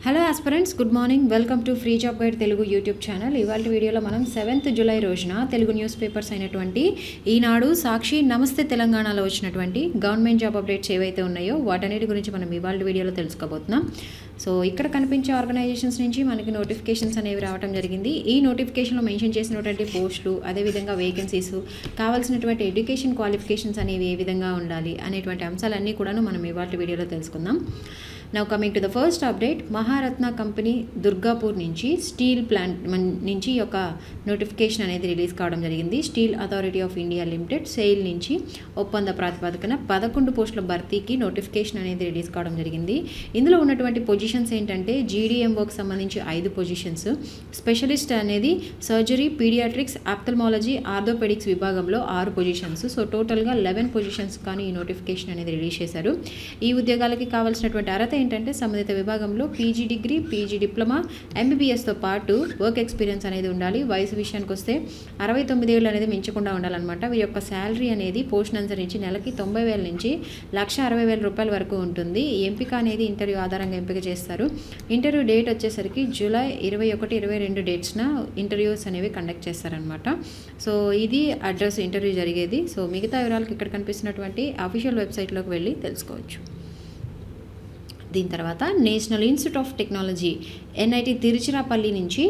Hello aspirants, good morning. Welcome to free job guide Telugu YouTube channel. ఇవాళ వీడియోలో మనం 7th July రోజున Telugu news papers అయినటువంటి ఈనాడు, సాక్షి, నమస్తే తెలంగాణలో వచ్చినటువంటి గవర్నమెంట్ జాబ్ అప్డేట్స్ ఏవైతే ఉన్నాయో వాటన్నిటి గురించి మనం ఇవాళ వీడియోలో తెలుసుకోబోతున్నాం. సో ఇక్కడ కనిపించే ఆర్గనైజేషన్స్ నుంచి మనకి నోటిఫికేషన్స్ అనేవి రావడం జరిగింది. ఈ నోటిఫికేషన్లో మెన్షన్ చేసినటువంటి పోస్టులు, అదేవిధంగా వేకెన్సీస్, కావాల్సినటువంటి ఎడ్యుకేషన్ క్వాలిఫికేషన్స్ అనేవి ఏ విధంగా ఉండాలి అనేటువంటి అంశాలన్నీ కూడాను మనం ఇవాళ వీడియోలో తెలుసుకుందాం. Now coming to the first update, Maharatna company Durgapur నుంచి స్టీల్ ప్లాంట్ నుంచి ఒక నోటిఫికేషన్ అనేది రిలీజ్ కావడం జరిగింది. Steel authority of India limited SAIL నుంచి ఒప్పంద ప్రాతిపదికన 11 పోస్టుల భర్తీకి నోటిఫికేషన్ అనేది రిలీజ్ కావడం జరిగింది. ఇందులో ఉన్నటువంటి పొజిషన్స్ ఏంటంటే జీడీఎంఓకి సంబంధించి 5 పొజిషన్స్, స్పెషలిస్ట్ అనేది సర్జరీ, పీడియాట్రిక్స్, ఆప్థల్మాలజీ, ఆర్థోపెడిక్స్ విభాగంలో 6 పొజిషన్స్. సో టోటల్గా 11 పొజిషన్స్ కానీ ఈ నోటిఫికేషన్ అనేది రిలీజ్ చేశారు. ఈ ఉద్యోగాలకి కావాల్సినటువంటి అర్హత ఏంటంటే సంబంధిత విభాగంలో పీజీ డిగ్రీ, పీజీ డిప్లొమా, ఎంబీబీఎస్తో పాటు వర్క్ ఎక్స్పీరియన్స్ అనేది ఉండాలి. వయసు విషయానికి వస్తే 69 ఏళ్ళు అనేది మించకుండా ఉండాలన్నమాట. వీరి యొక్క శాలరీ అనేది పోస్ట్ అనుసరించి నెలకి 90,000 నుంచి 1,60,000 రూపాయల వరకు ఉంటుంది. ఎంపిక అనేది ఇంటర్వ్యూ ఆధారంగా ఎంపిక చేస్తారు. ఇంటర్వ్యూ డేట్ వచ్చేసరికి జూలై 21, 22 డేట్స్న ఇంటర్వ్యూస్ అనేవి కండక్ట్ చేస్తారనమాట. సో ఇది అడ్రస్ ఇంటర్వ్యూ జరిగేది. సో మిగతా వివరాలకు ఇక్కడ కనిపిస్తున్నటువంటి అఫీషియల్ వెబ్సైట్లోకి వెళ్ళి తెలుసుకోవచ్చు. దీని తర్వాత national institute of technology NIT Tiruchirappalli నుంచి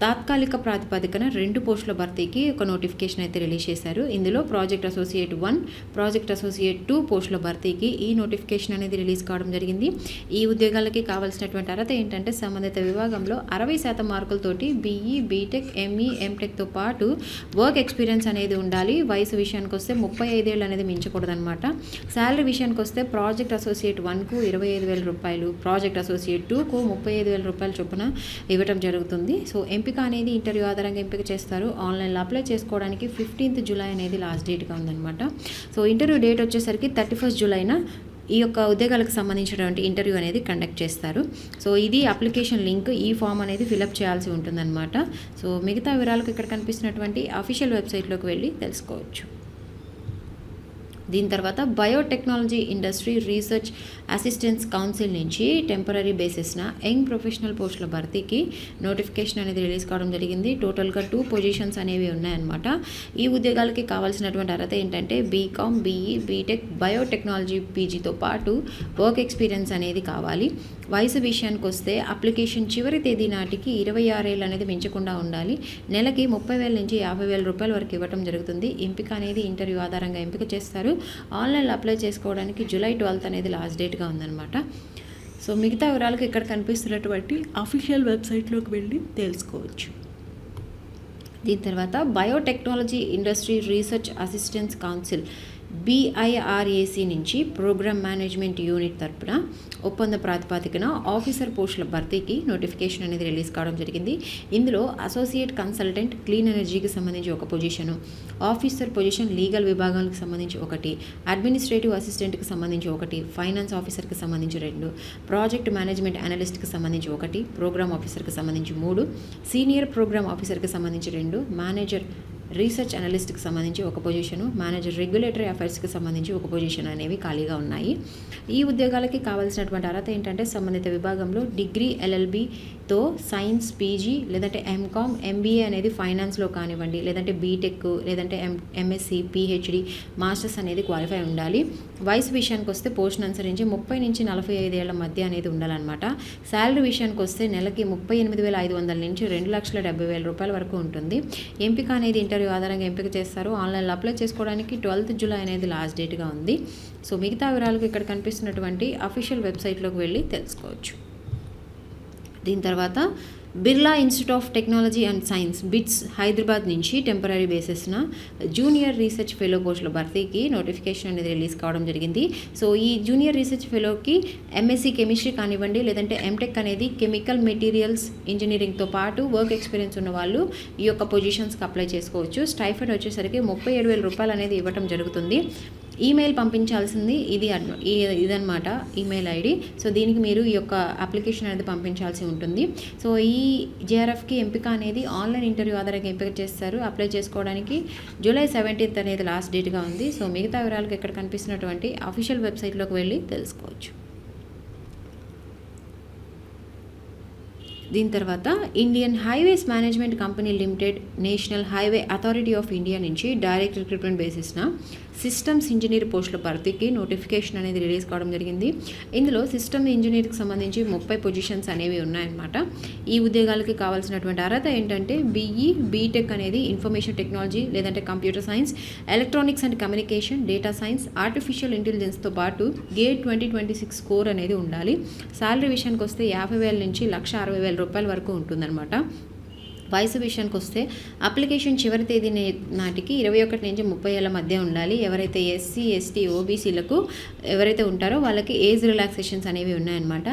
తాత్కాలిక ప్రాతిపదికన 2 పోస్టుల భర్తీకి ఒక నోటిఫికేషన్ అయితే రిలీజ్ చేశారు. ఇందులో ప్రాజెక్ట్ అసోసియేట్ 1, ప్రాజెక్ట్ అసోసియేట్ 2 పోస్టుల భర్తీకి ఈ నోటిఫికేషన్ అనేది రిలీజ్ కావడం జరిగింది. ఈ ఉద్యోగాలకి కావాల్సినటువంటి అర్హత ఏంటంటే సంబంధిత విభాగంలో 60% మార్కులతోటి బీఈ, బీటెక్, ఎంఈ, ఎంటెక్తో పాటు వర్క్ ఎక్స్పీరియన్స్ అనేది ఉండాలి. వయసు విషయానికి వస్తే 35 ఏళ్ళు అనేది మించకూడదనమాట. శాలరీ విషయానికి వస్తే ప్రాజెక్ట్ అసోసియేట్ 1కు 25,000 రూపాయలు, ప్రాజెక్ట్ అసోసియేట్ 2కు 35,000 రూపాయల చొప్పున ఇవ్వడం జరుగుతుంది. సో ఎంపిక అనేది ఇంటర్వ్యూ ఆధారంగా ఎంపిక చేస్తారు. ఆన్లైన్లో అప్లై చేసుకోవడానికి 15th జూలై అనేది లాస్ట్ డేట్గా ఉందన్నమాట. సో ఇంటర్వ్యూ డేట్ వచ్చేసరికి 31st జూలైన ఈ యొక్క ఉద్యోగాలకు సంబంధించినటువంటి ఇంటర్వ్యూ అనేది కండక్ట్ చేస్తారు. సో ఇది అప్లికేషన్ లింక్, ఈ ఫామ్ అనేది ఫిలప్ చేయాల్సి ఉంటుందన్నమాట. సో మిగతా వివరాలకు ఇక్కడ కనిపిస్తున్నటువంటి అఫీషియల్ వెబ్సైట్లోకి వెళ్ళి తెలుసుకోవచ్చు. దీని తర్వాత biotechnology industry research assistance council నుంచి టెంపరీ బేసిస్న యంగ్ ప్రొఫెషనల్ పోస్టుల భర్తీకి నోటిఫికేషన్ అనేది రిలీజ్ కావడం జరిగింది. టోటల్గా 2 పొజిషన్స్ అనేవి ఉన్నాయన్నమాట. ఈ ఉద్యోగాలకి కావాల్సినటువంటి అర్హత ఏంటంటే బీకామ్, బీఈ, బీటెక్, బయోటెక్నాలజీ పీజీతో పాటు వర్క్ ఎక్స్పీరియన్స్ అనేది కావాలి. వయసు విషయానికి వస్తే అప్లికేషన్ చివరి తేదీ నాటికి 26 ఏళ్ళు అనేది మించకుండా ఉండాలి. నెలకి 30,000 నుంచి 50,000 రూపాయల వరకు ఇవ్వడం జరుగుతుంది. ఎంపిక అనేది ఇంటర్వ్యూ ఆధారంగా ఎంపిక చేస్తారు. ఆన్లైన్లో అప్లై చేసుకోవడానికి జూలై 12 అనేది లాస్ట్ డేట్గా ఉందన్నమాట. సో మిగతా వివరాలకు ఇక్కడ కనిపిస్తున్నటువంటి అఫీషియల్ వెబ్సైట్లోకి వెళ్ళి తెలుసుకోవచ్చు. దీని తర్వాత biotechnology industry research assistance council BIRAC నుంచి ప్రోగ్రామ్ మేనేజ్మెంట్ యూనిట్ తరపున ఒప్పంద ప్రాతిపదికన ఆఫీసర్ పోస్టుల భర్తీకి నోటిఫికేషన్ అనేది రిలీజ్ కావడం జరిగింది. ఇందులో అసోసియేట్ కన్సల్టెంట్ క్లీన్ ఎనర్జీకి సంబంధించి 1 పొజిషను, ఆఫీసర్ పొజిషన్ లీగల్ విభాగాలకు సంబంధించి 1, అడ్మినిస్ట్రేటివ్ అసిస్టెంట్కి సంబంధించి 1, ఫైనాన్స్ ఆఫీసర్కి సంబంధించి 2, ప్రాజెక్ట్ మేనేజ్మెంట్ అనలిస్ట్కి సంబంధించి 1, ప్రోగ్రామ్ ఆఫీసర్కి సంబంధించి 3, సీనియర్ ప్రోగ్రామ్ ఆఫీసర్కి సంబంధించి 2, మేనేజర్ రీసెర్చ్ అనలిస్ట్కి సంబంధించి 1 పొజిషను, మేనేజర్ రెగ్యులేటరీ అఫైర్స్కి సంబంధించి 1 పొజిషన్ అనేవి ఖాళీగా ఉన్నాయి. ఈ ఉద్యోగాలకి కావాల్సినటువంటి అర్హత ఏంటంటే సంబంధిత విభాగంలో డిగ్రీ LLBతో సైన్స్ పీజీ, లేదంటే ఎంకామ్, MBA అనేది ఫైనాన్స్లో కానివ్వండి, లేదంటే బీటెక్, లేదంటే MSc, PhD, మాస్టర్స్ అనేది క్వాలిఫై ఉండాలి. వయసు విషయానికి వస్తే పోస్ట్ అనుసరించి 30 నుంచి 45 ఏళ్ల మధ్య అనేది ఉండాలన్నమాట. శాలరీ విషయానికి వస్తే నెలకి 38,500 నుంచి 2,70,000 రూపాయల వరకు ఉంటుంది. ఎంపిక అనేది ఇంటర్వ్యూ ఆధారంగా ఎంపిక చేస్తారు. ఆన్లైన్లో అప్లై చేసుకోవడానికి 12th జూలై అనేది లాస్ట్ డేట్గా ఉంది. సో మిగతా వివరాలకు ఇక్కడ కనిపిస్తున్నటువంటి అఫీషియల్ వెబ్సైట్లోకి వెళ్ళి తెలుసుకోవచ్చు. దీని తర్వాత Birla institute of technology and science bits Hyderabad నుంచి టెంపరీ బేసిస్న జూనియర్ రీసెర్చ్ ఫెలో పోస్టుల భర్తీకి నోటిఫికేషన్ అనేది రిలీజ్ కావడం జరిగింది. సో ఈ జూనియర్ రీసెర్చ్ ఫెలోకి MSc కెమిస్ట్రీ కానివ్వండి, లేదంటే ఎంటెక్ అనేది కెమికల్ మెటీరియల్స్ ఇంజనీరింగ్తో పాటు వర్క్ ఎక్స్పీరియన్స్ ఉన్న వాళ్ళు ఈ యొక్క పొజిషన్స్కి అప్లై చేసుకోవచ్చు. స్టైఫండ్ వచ్చేసరికి 37,000 రూపాయలు అనేది ఇవ్వడం జరుగుతుంది. ఈమెయిల్ పంపించాల్సింది ఇదన్నమాట ఈమెయిల్ ఐడి. సో దీనికి మీరు ఈ యొక్క అప్లికేషన్ అనేది పంపించాల్సి ఉంటుంది. సో ఈ JRFకి ఎంపిక అనేది ఆన్లైన్ ఇంటర్వ్యూ ఆధారంగా ఎంపిక చేస్తారు. అప్లై చేసుకోవడానికి జూలై 17th అనేది లాస్ట్ డేట్గా ఉంది. సో మిగతా వివరాలకు ఇక్కడ కనిపిస్తున్నటువంటి అఫీషియల్ వెబ్సైట్లోకి వెళ్ళి తెలుసుకోవచ్చు. దీని తర్వాత Indian highways management company limited, national highway authority of India నుంచి డైరెక్ట్ రిక్రూట్మెంట్ బేసిస్న సిస్టమ్స్ ఇంజనీర్ పోస్టుల భర్తీకి నోటిఫికేషన్ అనేది రిలీజ్ కావడం జరిగింది. ఇందులో సిస్టమ్ ఇంజనీర్కి సంబంధించి 30 పొజిషన్స్ అనేవి ఉన్నాయన్నమాట. ఈ ఉద్యోగాలకి కావాల్సినటువంటి అర్హత ఏంటంటే బీఈ, బీటెక్ అనేది ఇన్ఫర్మేషన్ టెక్నాలజీ లేదంటే computer science, electronics and communication, data science, artificial ఇంటెలిజెన్స్తో పాటు గేట్ 2026 స్కోర్ అనేది ఉండాలి. శాలరీ విషయానికి వస్తే 50,000 నుంచి 1,60,000 రూపాయల వరకు ఉంటుందన్నమాట. వయసు విషయానికి వస్తే అప్లికేషన్ చివరి తేదీ నాటికి 21 నుంచి 30 ఏళ్ల మధ్య ఉండాలి. ఎవరైతే ఎస్సీ, ఎస్టీ, ఓబీసీలకు ఎవరైతే ఉంటారో వాళ్ళకి ఏజ్ రిలాక్సేషన్స్ అనేవి ఉన్నాయన్నమాట.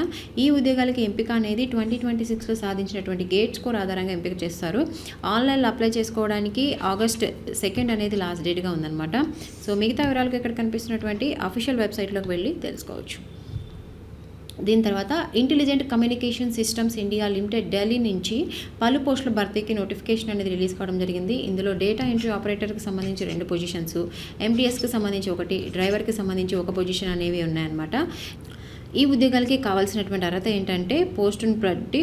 ఈ ఉద్యోగాలకి ఎంపిక అనేది 2026లో సాధించినటువంటి గేట్ స్కోర్ ఆధారంగా ఎంపిక చేస్తారు. ఆన్లైన్లో అప్లై చేసుకోవడానికి August 2 అనేది లాస్ట్ డేట్గా ఉందన్నమాట. సో మిగతా వివరాలకు ఇక్కడ కనిపిస్తున్నటువంటి అఫీషియల్ వెబ్సైట్లోకి వెళ్ళి తెలుసుకోవచ్చు. దీని తర్వాత intelligent communication systems India limited Delhi నుంచి పలు పోస్టుల భర్తీకి నోటిఫికేషన్ అనేది రిలీజ్ కావడం జరిగింది. ఇందులో డేటా ఎంట్రీ ఆపరేటర్కి సంబంధించి 2 పొజిషన్స్, ఎంటీఎస్కి సంబంధించి 1, డ్రైవర్కి సంబంధించి 1 పొజిషన్ అనేవి ఉన్నాయన్నమాట. ఈ ఉద్యోగాలకి కావాల్సినటువంటి అర్హత ఏంటంటే పోస్టును బట్టి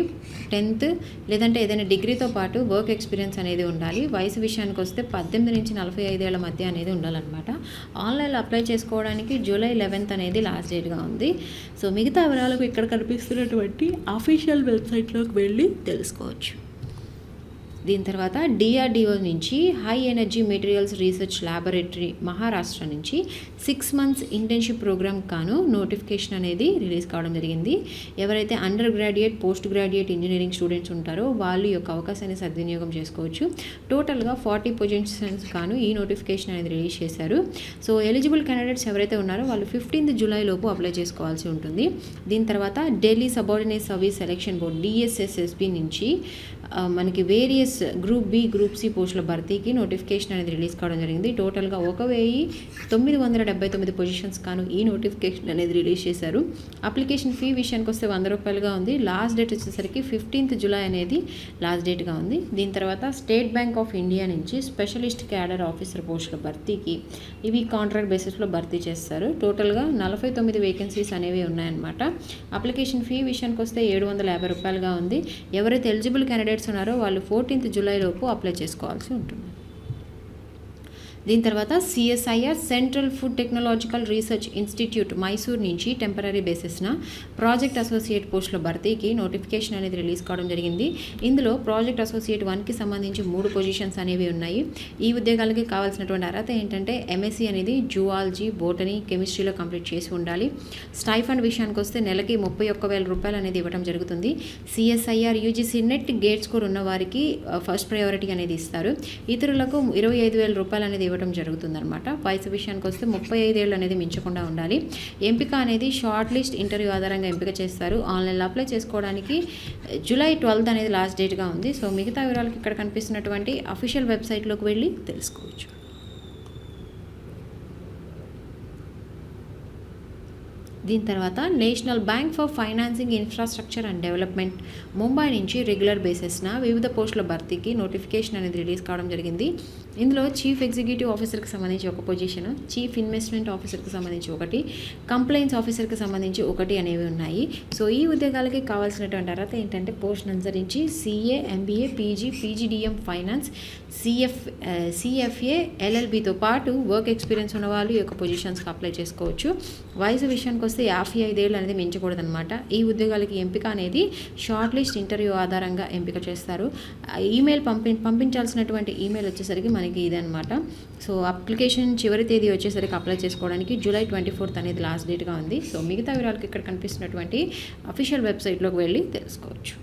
10th లేదంటే ఏదైనా డిగ్రీతో పాటు వర్క్ ఎక్స్పీరియన్స్ అనేది ఉండాలి. వయసు విషయానికి వస్తే 18 నుంచి 45 ఏళ్ల మధ్య అనేది ఉండాలన్నమాట. ఆన్లైన్లో అప్లై చేసుకోవడానికి July 11 అనేది లాస్ట్ డేట్గా ఉంది. సో మిగతా వివరాలకు ఇక్కడ కనిపిస్తున్నటువంటి అఫీషియల్ వెబ్సైట్లోకి వెళ్ళి తెలుసుకోవచ్చు. దీని తర్వాత డిఆర్డిఓ నుంచి high energy materials research laboratory Maharashtra నుంచి 6 months ఇంటర్న్షిప్ ప్రోగ్రామ్ కాను నోటిఫికేషన్ అనేది రిలీజ్ కావడం జరిగింది. ఎవరైతే under graduate, post graduate engineering students ఉంటారో వాళ్ళు ఈ యొక్క అవకాశాన్ని సద్వినియోగం చేసుకోవచ్చు. టోటల్గా 40 పొజిషన్స్ కాను ఈ నోటిఫికేషన్ అనేది రిలీజ్ చేశారు. సో ఎలిజిబుల్ క్యాండిడేట్స్ ఎవరైతే ఉన్నారో వాళ్ళు 15th July లోపు అప్లై చేసుకోవాల్సి ఉంటుంది. దీని తర్వాత Delhi subordinate service selection board DSSSB నుంచి మనకి various group B, group C పోస్టుల భర్తీకి నోటిఫికేషన్ అనేది రిలీజ్ కావడం జరిగింది. టోటల్గా 1979 పొజిషన్స్ కాను ఈ నోటిఫికేషన్ అనేది రిలీజ్ చేశారు. అప్లికేషన్ ఫీ విషయానికి వస్తే 100 రూపాయలుగా ఉంది. లాస్ట్ డేట్ వచ్చేసరికి 15th July అనేది లాస్ట్ డేట్గా ఉంది. దీని తర్వాత స్టేట్ బ్యాంక్ ఆఫ్ ఇండియా నుంచి స్పెషలిస్ట్ క్యాడర్ ఆఫీసర్ పోస్టుల భర్తీకి ఇవి కాంట్రాక్ట్ బేసిస్లో భర్తీ చేస్తారు. టోటల్గా 49 వేకెన్సీస్ అనేవి ఉన్నాయన్నమాట. అప్లికేషన్ ఫీ విషయానికి వస్తే 750 రూపాయలుగా ఉంది. ఎవరైతే ఎలిజిబుల్ క్యాండిడేట్స్ ఉన్నారో వాళ్ళు 14th July లోపు అప్లై చేసుకోవాల్సి ఉంటుంది. దీని తర్వాత CSIR central food technological research institute Mysore నుంచి టెంపరీ బేసిస్న ప్రాజెక్ట్ అసోసియేట్ పోస్టుల భర్తీకి నోటిఫికేషన్ అనేది రిలీజ్ కావడం జరిగింది. ఇందులో ప్రాజెక్ట్ అసోసియేట్ 1కి సంబంధించి 3 పొజిషన్స్ అనేవి ఉన్నాయి. ఈ ఉద్యోగాలకి కావాల్సినటువంటి అర్హత ఏంటంటే ఎంఎస్సీ అనేది జువాలజీ, బోటనీ, కెమిస్ట్రీలో కంప్లీట్ చేసి ఉండాలి. స్టైఫండ్ విషయానికి వస్తే నెలకి 31,000 రూపాయలు అనేది ఇవ్వడం జరుగుతుంది. CSIR UGC net gate score ఉన్న వారికి ఫస్ట్ ప్రయారిటీ అనేది ఇస్తారు. ఇతరులకు 25,000 రూపాయలు అనేది ఇవ్వడం జరుగుతుందన్నమాట. వయసు విషయానికి వస్తే 35 ఏళ్ళు అనేది మించకుండా ఉండాలి. ఎంపిక అనేది షార్ట్ లిస్ట్ ఇంటర్వ్యూ ఆధారంగా ఎంపిక చేస్తారు. ఆన్లైన్లో అప్లై చేసుకోవడానికి July 12 అనేది లాస్ట్ డేట్గా ఉంది. సో మిగతా వివరాలకు ఇక్కడ కనిపిస్తున్నటువంటి అఫీషియల్ వెబ్సైట్లోకి వెళ్ళి తెలుసుకోవచ్చు. దీని తర్వాత national bank for financing infrastructure and development Mumbai నుంచి రెగ్యులర్ బేసిస్న వివిధ పోస్టుల భర్తీకి నోటిఫికేషన్ అనేది రిలీజ్ కావడం జరిగింది. ఇందులో చీఫ్ ఎగ్జిక్యూటివ్ ఆఫీసర్కి సంబంధించి 1 పొజిషన్, చీఫ్ ఇన్వెస్ట్మెంట్ ఆఫీసర్కి సంబంధించి 1, కంప్లైంట్స్ ఆఫీసర్కి సంబంధించి 1 అనేవి ఉన్నాయి. సో ఈ ఉద్యోగాలకి కావాల్సినటువంటి అర్హత ఏంటంటే పోస్ట్ అనుసరించి CA, MBA, PG, PGDM finance, CFA, LLBతో పాటు వర్క్ ఎక్స్పీరియన్స్ ఉన్న వాళ్ళు ఈ యొక్క పొజిషన్స్కి అప్లై చేసుకోవచ్చు. వయసు విషయానికి వస్తే 55 ఏళ్ళు అనేది మించకూడదనమాట. ఈ ఉద్యోగాలకి ఎంపిక అనేది షార్ట్ లిస్ట్ ఇంటర్వ్యూ ఆధారంగా ఎంపిక చేస్తారు. ఈమెయిల్ పంపించాల్సినటువంటి ఈమెయిల్ వచ్చేసరికి మనకి ఇదనమాట. సో అప్లికేషన్ చివరి తేదీ వచ్చేసరికి అప్లై చేసుకోవడానికి July 24 అనేది లాస్ట్ డేట్గా ఉంది. సో మిగతా వివరాలకు ఇక్కడ కనిపిస్తున్నటువంటి అఫీషియల్ వెబ్సైట్లోకి వెళ్ళి తెలుసుకోవచ్చు.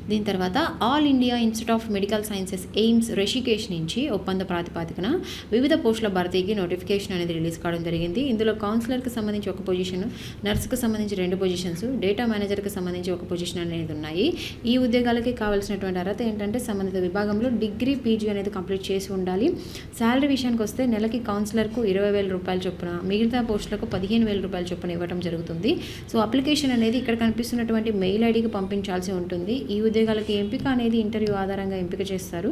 దీని తర్వాత all India institute of medical sciences AIIMS Rishikesh నుంచి ఒప్పంద ప్రాతిపదికన వివిధ పోస్టుల భర్తీకి నోటిఫికేషన్ అనేది రిలీజ్ కావడం జరిగింది. ఇందులో కౌన్సిలర్కి సంబంధించి 1 పొజిషన్, నర్సుకి సంబంధించి 2 పొజిషన్స్, డేటా మేనేజర్కి సంబంధించి 1 పొజిషన్ అనేది ఉన్నాయి. ఈ ఉద్యోగాలకి కావాల్సినటువంటి అర్హత ఏంటంటే సంబంధిత విభాగంలో డిగ్రీ, PG అనేది కంప్లీట్ చేసి ఉండాలి. శాలరీ విషయానికి వస్తే నెలకి కౌన్సిలర్కు 20,000 రూపాయల చొప్పున, మిగతా పోస్టులకు 15,000 రూపాయల చొప్పున ఇవ్వడం జరుగుతుంది. సో అప్లికేషన్ అనేది ఇక్కడ కనిపిస్తున్నటువంటి మెయిల్ ఐడికి పంపించాల్సి ఉంటుంది. ఈ ఉద్యోగాలకి ఎంపిక అనేది ఇంటర్వ్యూ ఆధారంగా ఎంపిక చేస్తారు.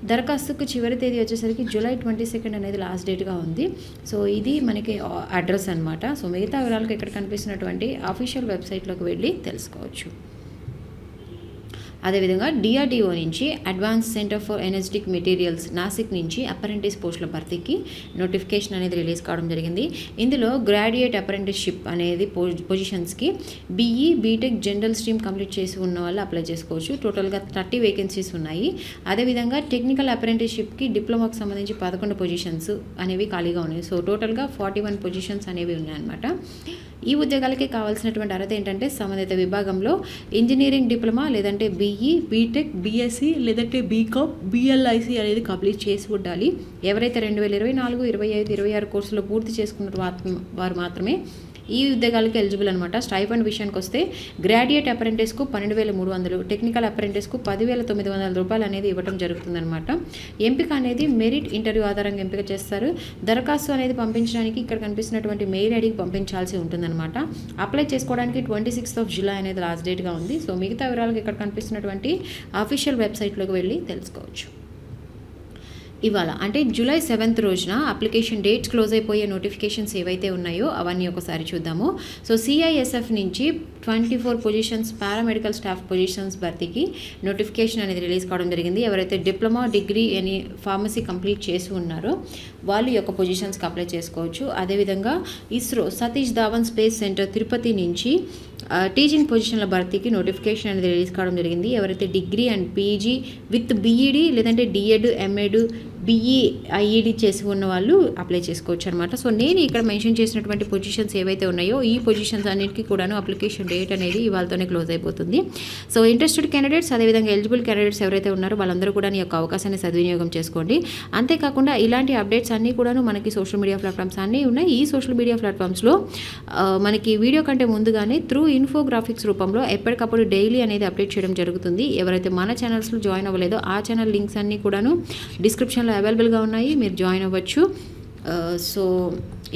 దరఖాస్తుకు చివరి తేదీ వచ్చేసరికి July 22 అనేది లాస్ట్ డేట్గా ఉంది. సో ఇది మనకి అడ్రస్ అనమాట. సో మిగతా వివరాలకు ఇక్కడ కనిపిస్తున్నటువంటి అఫీషియల్ వెబ్సైట్లోకి వెళ్ళి తెలుసుకోవచ్చు. అదేవిధంగా డిఆర్డిఓ నుంచి advance centre for energetic materials Nashik నుంచి అప్రెంటిస్ పోస్టుల భర్తీకి నోటిఫికేషన్ అనేది రిలీజ్ కావడం జరిగింది. ఇందులో గ్రాడ్యుయేట్ అప్రెంటిస్షిప్ అనేది పొజిషన్స్కి BE BTech general stream complete చేసి ఉన్న వాళ్ళు అప్లై చేసుకోవచ్చు. టోటల్గా 30 వేకెన్సీస్ ఉన్నాయి. అదేవిధంగా టెక్నికల్ అప్రెంటిస్షిప్కి డిప్లొమాకి సంబంధించి 11 పొజిషన్స్ అనేవి ఖాళీగా ఉన్నాయి. సో టోటల్గా 41 పొజిషన్స్ అనేవి ఉన్నాయన్నమాట. ఈ ఉద్యోగాలకి కావాల్సినటువంటి అర్హత ఏంటంటే సంబంధిత విభాగంలో ఇంజనీరింగ్ డిప్లొమా లేదంటే బీఈ బీటెక్ బీఎస్సీ లేదంటే బీకామ్ బిఎల్ఐసి అనేది కంప్లీట్ చేసి ఉండాలి. ఎవరైతే 2024, 25, 26 కోర్సులో పూర్తి చేసుకున్న వారు మాత్రమే ఈ ఉద్యోగాలకి ఎలిజిబుల్ అనమాట. స్టైఫండ్ విషయానికి వస్తే గ్రాడ్యుయేట్ అప్రెంటిస్కు 12,300, టెక్నికల్ అప్రెంటిస్కు 10,900 రూపాయలు అనేది ఇవ్వడం జరుగుతుందన్నమాట. ఎంపిక అనేది మెరిట్ ఇంటర్వ్యూ ఆధారంగా ఎంపిక చేస్తారు. దరఖాస్తు అనేది పంపించడానికి ఇక్కడ కనిపిస్తున్నటువంటి మెయిల్ ఐడికి పంపించాల్సి ఉంటుందన్నమాట. అప్లై చేసుకోవడానికి 26th జూలై అనేది లాస్ట్ డేట్గా ఉంది. సో మిగతా వివరాలకు ఇక్కడ కనిపిస్తున్నటువంటి అఫీషియల్ వెబ్సైట్లోకి వెళ్ళి తెలుసుకోవచ్చు. ఇవాళ అంటే జూలై 7th రోజున అప్లికేషన్ డేట్స్ క్లోజ్ అయిపోయే నోటిఫికేషన్స్ ఏవైతే ఉన్నాయో అవన్నీ ఒకసారి చూద్దాము. సో సిఐఎస్ఎఫ్ నుంచి 24 పొజిషన్స్ పారామెడికల్ స్టాఫ్ పొజిషన్స్ భర్తీకి నోటిఫికేషన్ అనేది రిలీజ్ కావడం జరిగింది. ఎవరైతే డిప్లొమా డిగ్రీ అని ఫార్మసీ కంప్లీట్ చేసి ఉన్నారో వాళ్ళు ఈ యొక్క పొజిషన్స్కి అప్లై చేసుకోవచ్చు. అదేవిధంగా ఇస్రో సతీష్ ధావన్ స్పేస్ సెంటర్ తిరుపతి నుంచి టీచింగ్ పొజిషన్ల భర్తీకి నోటిఫికేషన్ అనేది రిలీజ్ కావడం జరిగింది. ఎవరైతే degree and PG with BEd లేదంటే డిఎడ్ ఎంఎడ్ బీఈ ఐఈడి చేసి ఉన్న వాళ్ళు అప్లై చేసుకోవచ్చు అనమాట. సో నేను ఇక్కడ మెన్షన్ చేసినటువంటి పొజిషన్స్ ఏవైతే ఉన్నాయో ఈ పొజిషన్స్ అన్నిటికీ కూడాను అప్లికేషన్ డేట్ అనేది ఇవాళతోనే క్లోజ్ అయిపోతుంది. సో ఇంట్రెస్టెడ్ క్యాండిడేట్స్ అదేవిధంగా ఎలిజిబుల్ క్యాండిడేట్స్ ఎవరైతే ఉన్నారో వాళ్ళందరూ కూడా ఈ యొక్క అవకాశాన్ని సద్వినియోగం చేసుకోండి. అంతేకాకుండా ఇలాంటి అప్డేట్స్ అన్నీ కూడాను మనకి సోషల్ మీడియా ప్లాట్ఫామ్స్ అన్నీ ఉన్నాయి. ఈ సోషల్ మీడియా ప్లాట్ఫామ్స్లో మనకి వీడియో కంటే ముందుగానే త్రూ ఇన్ఫోగ్రాఫిక్స్ రూపంలో ఎప్పటికప్పుడు డైలీ అనేది అప్డేట్ చేయడం జరుగుతుంది. ఎవరైతే మన ఛానల్స్లో జాయిన్ అవ్వలేదో ఆ ఛానల్ లింక్స్ అన్నీ కూడాను డిస్క్రిప్షన్లో అవైలబుల్గా ఉన్నాయి, మీరు జాయిన్ అవ్వచ్చు. సో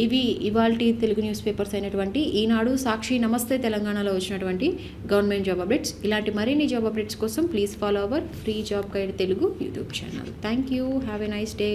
ఇవి ఇవాల్టి తెలుగు న్యూస్ పేపర్స్ అయినటువంటి ఈనాడు, సాక్షి, నమస్తే తెలంగాణలో వచ్చినటువంటి గవర్నమెంట్ జాబ్ అప్డేట్స్. ఇలాంటి మరిన్ని జాబ్ అప్డేట్స్ కోసం please follow our free job guide Telugu YouTube channel. Thank you. Have a nice day.